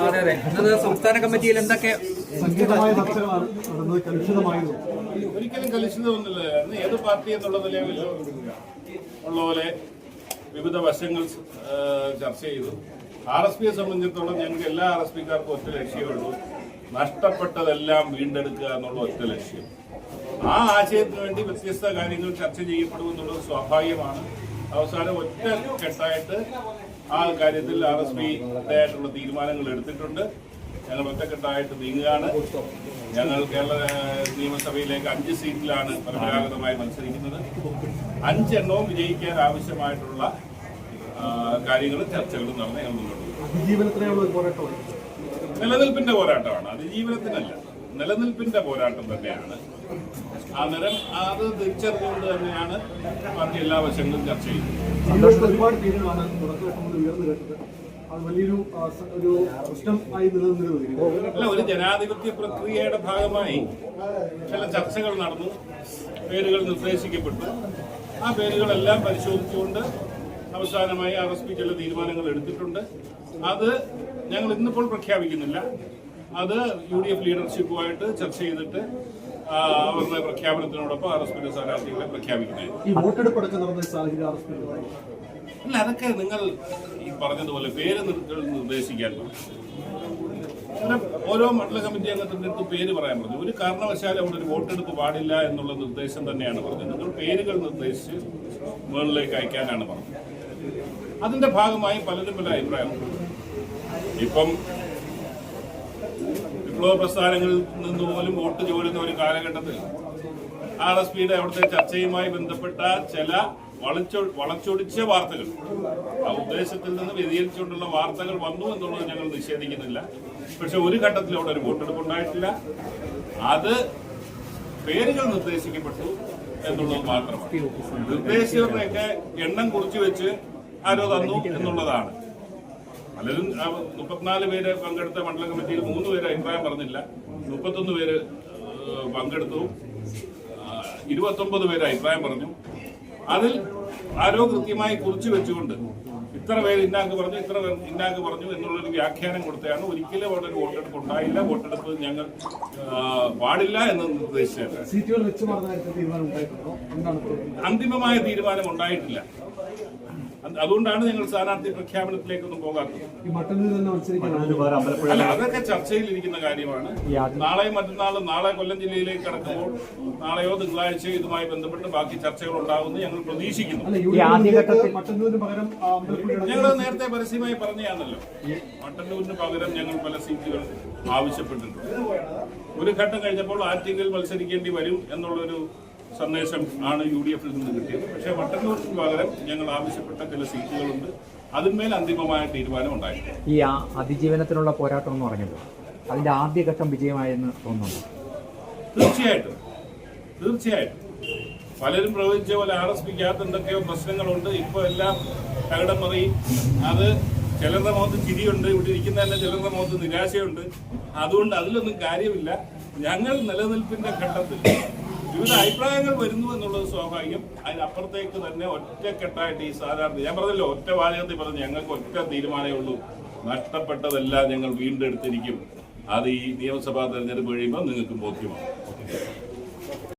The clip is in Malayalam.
അതെ അതെ. അത് സംസ്ഥാന കമ്മിറ്റിയിൽ എന്തൊക്കെ ഒരിക്കലും കലുഷിതമൊന്നുമില്ല. ഏത് പാർട്ടി എന്നുള്ള നിലയിൽ ഉള്ള പോലെ വിവിധ വശങ്ങൾ ചർച്ച ചെയ്തു. RSPയെ സംബന്ധിച്ചിടത്തോളം ഞങ്ങൾക്ക് എല്ലാ RSPക്കാർക്കും ഒറ്റ ലക്ഷ്യമുള്ളൂ, നഷ്ടപ്പെട്ടതെല്ലാം വീണ്ടെടുക്കുക എന്നുള്ള ഒറ്റ ലക്ഷ്യം. ആ ആശയത്തിന് വേണ്ടി വ്യത്യസ്ത കാര്യങ്ങൾ ചർച്ച ചെയ്യപ്പെടുമെന്നുള്ളത് സ്വാഭാവികമാണ്. അവസാനം ഒറ്റ കെട്ടായിട്ട് ആ കാര്യത്തിൽ RSPയുടേതായിട്ടുള്ള തീരുമാനങ്ങൾ എടുത്തിട്ടുണ്ട്. ഞങ്ങൾ ഒറ്റക്കെട്ടായിട്ട് നീങ്ങുകയാണ്. ഞങ്ങൾ കേരള നിയമസഭയിലേക്ക് 5 സീറ്റിലാണ് പരമ്പരാഗതമായി മത്സരിക്കുന്നത്. 5 എണ്ണവും വിജയിക്കാൻ ആവശ്യമായിട്ടുള്ള കാര്യങ്ങളും ചർച്ചകളും നടന്ന് ഞങ്ങൾ മുന്നോട്ട് പോകും. നിലനിൽപ്പിന്റെ പോരാട്ടമാണ്, അതിജീവനത്തിനല്ല, നിലനിൽപ്പിന്റെ പോരാട്ടം തന്നെയാണ്. അത് തിരിച്ചറിഞ്ഞുകൊണ്ട് തന്നെയാണ് പാർട്ടി എല്ലാ വശങ്ങളും ചർച്ച ചെയ്യുന്നത്. ഒരുപാട് പേരുകളാണ് അല്ല, ഒരു ജനാധിപത്യ പ്രക്രിയയുടെ ഭാഗമായി ചില ചർച്ചകൾ നടന്നു, പേരുകൾ നിർദ്ദേശിക്കപ്പെട്ടു. ആ പേരുകളെല്ലാം പരിശോധിച്ചുകൊണ്ട് അവസാനമായി RSP ചില തീരുമാനങ്ങൾ എടുത്തിട്ടുണ്ട്. അത് ഞങ്ങൾ ഇന്നിപ്പോൾ പ്രഖ്യാപിക്കുന്നില്ല. അത് UDF ലീഡർഷിപ്പുമായിട്ട് ചർച്ച ചെയ്തിട്ട് അവരുടെ പ്രഖ്യാപനത്തിനോടൊപ്പം RSPയുടെ സ്ഥാനാർത്ഥികളെ പ്രഖ്യാപിക്കുന്നതായിരിക്കും. അല്ല, അതൊക്കെ നിങ്ങൾ ഈ പറഞ്ഞതുപോലെ പേര് നിർദ്ദേശിക്കാൻ ഓരോ മണ്ഡല കമ്മിറ്റി അംഗത്തിന്റെ അടുത്ത് പേര് പറയാൻ പറഞ്ഞു. ഒരു കാരണവശാലും അവിടെ ഒരു വോട്ടെടുപ്പ് പാടില്ല എന്നുള്ള നിർദ്ദേശം തന്നെയാണ് പറഞ്ഞത്. നിങ്ങൾ പേരുകൾ നിർദ്ദേശിച്ച് മുകളിലേക്ക് അയക്കാനാണ് പറഞ്ഞത്. അതിന്റെ ഭാഗമായി പലരും പല അഭിപ്രായമുണ്ട്. ഇപ്പം വിപ്ലവ പ്രസ്ഥാനങ്ങളിൽ നിന്ന് പോലും വോട്ട് ചോരുന്ന ഒരു കാലഘട്ടത്തിൽ RSPയുടെ അവിടുത്തെ ചർച്ചയുമായി ബന്ധപ്പെട്ട ചില വളച്ചൊടിച്ച വാർത്തകൾ, ആ ഉദ്ദേശത്തിൽ നിന്ന് വ്യതിചലിച്ചുകൊണ്ടുള്ള വാർത്തകൾ വന്നു എന്നുള്ളത് ഞങ്ങൾ നിഷേധിക്കുന്നില്ല. പക്ഷെ ഒരു ഘട്ടത്തിൽ അവിടെ ഒരു വോട്ടെടുപ്പ് ഉണ്ടായിട്ടില്ല. അത് പേരുകൾ നിർദ്ദേശിക്കപ്പെട്ടു എന്നുള്ളത് മാത്രമാണ്. നിർദ്ദേശിച്ചവരുടെയൊക്കെ എണ്ണം കുറിച്ചു വെച്ച് ആരോ തന്നു എന്നുള്ളതാണ്. പലരും 34 പേര് പങ്കെടുത്ത മണ്ഡല കമ്മിറ്റിയിൽ 3 പേര് അഭിപ്രായം പറഞ്ഞില്ല. 31 പേര് പങ്കെടുത്തു, 29 പേര് അഭിപ്രായം പറഞ്ഞു. അതിൽ ആരോ കൃത്യമായി കുറിച്ചു വെച്ചുകൊണ്ട് ഇത്ര പേര് ഇന്നാക്ക് പറഞ്ഞു, ഇത്ര പേർ ഇന്നാക്ക് പറഞ്ഞു എന്നുള്ളൊരു വ്യാഖ്യാനം കൊടുത്തതാണ്. ഒരിക്കലും അവിടെ ഒരു വോട്ടെടുപ്പ് ഉണ്ടായില്ല. വോട്ടെടുപ്പ് ഞങ്ങൾ പാടില്ല എന്ന് നിർദ്ദേശിച്ചത്. അന്തിമമായ തീരുമാനം ഉണ്ടായിട്ടില്ല. അതുകൊണ്ടാണ് ഞങ്ങൾ സ്ഥാനാർത്ഥി പ്രഖ്യാപനത്തിലേക്കൊന്നും പോകാത്തത്. അല്ല, അതൊക്കെ ചർച്ചയിലിരിക്കുന്ന കാര്യമാണ്. നാളെയും മറ്റന്നാളും, നാളെ കൊല്ലം ജില്ലയിലേക്ക് കടക്കുമ്പോൾ നാളെയോ തിങ്കളാഴ്ചയോ ഇതുമായി ബന്ധപ്പെട്ട് ബാക്കി ചർച്ചകൾ ഉണ്ടാകുമെന്ന് ഞങ്ങൾ പ്രതീക്ഷിക്കുന്നു. ഞങ്ങൾ നേരത്തെ പരസ്യമായി പറഞ്ഞതാണല്ലോ, മട്ടന്നൂരിന് പകരം ഞങ്ങൾ പല സീറ്റുകൾ ആവശ്യപ്പെട്ടിട്ടുണ്ട്. ഒരു ഘട്ടം കഴിഞ്ഞപ്പോൾ ആറ്റിങ്ങൽ മത്സരിക്കേണ്ടി വരും എന്നുള്ളൊരു സന്ദേശം ആണ് UDFൽ നിന്ന് കിട്ടിയത്. പക്ഷേ മട്ടന്നൂരിന് പകരം ഞങ്ങൾ ആവശ്യപ്പെട്ട ചില സീറ്റുകളുണ്ട്. അതിന്മേൽ അന്തിമമായ തീരുമാനം ഉണ്ടായിട്ടുണ്ട്. ഈ അതിജീവനത്തിനുള്ള പോരാട്ടം എന്ന് പറഞ്ഞത് അതിന്റെ ആദ്യഘട്ടം വിജയമായെന്ന് തോന്നുന്നു. തീർച്ചയായിട്ടും പലരും പ്രവചിച്ച പോലെ RSPക്കകത്ത് എന്തൊക്കെയോ പ്രശ്നങ്ങളുണ്ട്. ഇപ്പോൾ എല്ലാം തകിടം മറിയും. അത് ചിലരുടെ മുഖത്ത് ചിരിയുണ്ട്, ഇവിടെ ഇരിക്കുന്ന തന്നെ ചിലരുടെ മുഖത്ത് നിരാശയുണ്ട്. അതുകൊണ്ട് അതിലൊന്നും കാര്യമില്ല. ഞങ്ങൾ നിലനിൽപ്പിന്റെ ഘട്ടത്തിൽ വിവിധ അഭിപ്രായങ്ങൾ വരുന്നു എന്നുള്ളത് സ്വാഭാവികം. അതിനപ്പുറത്തേക്ക് തന്നെ ഒറ്റക്കെട്ടായിട്ട് ഈ സ്ഥാനാർത്ഥി, ഞാൻ പറഞ്ഞല്ലോ, ഒറ്റ വാചകത്തിൽ പറഞ്ഞു, ഞങ്ങൾക്ക് ഒറ്റ തീരുമാനമേ ഉള്ളൂ, നഷ്ടപ്പെട്ടതെല്ലാം ഞങ്ങൾ വീണ്ടെടുത്തിരിക്കും. അത് ഈ നിയമസഭാ തെരഞ്ഞെടുപ്പ് കഴിയുമ്പോൾ നിങ്ങൾക്ക് ബോധ്യമാണ്.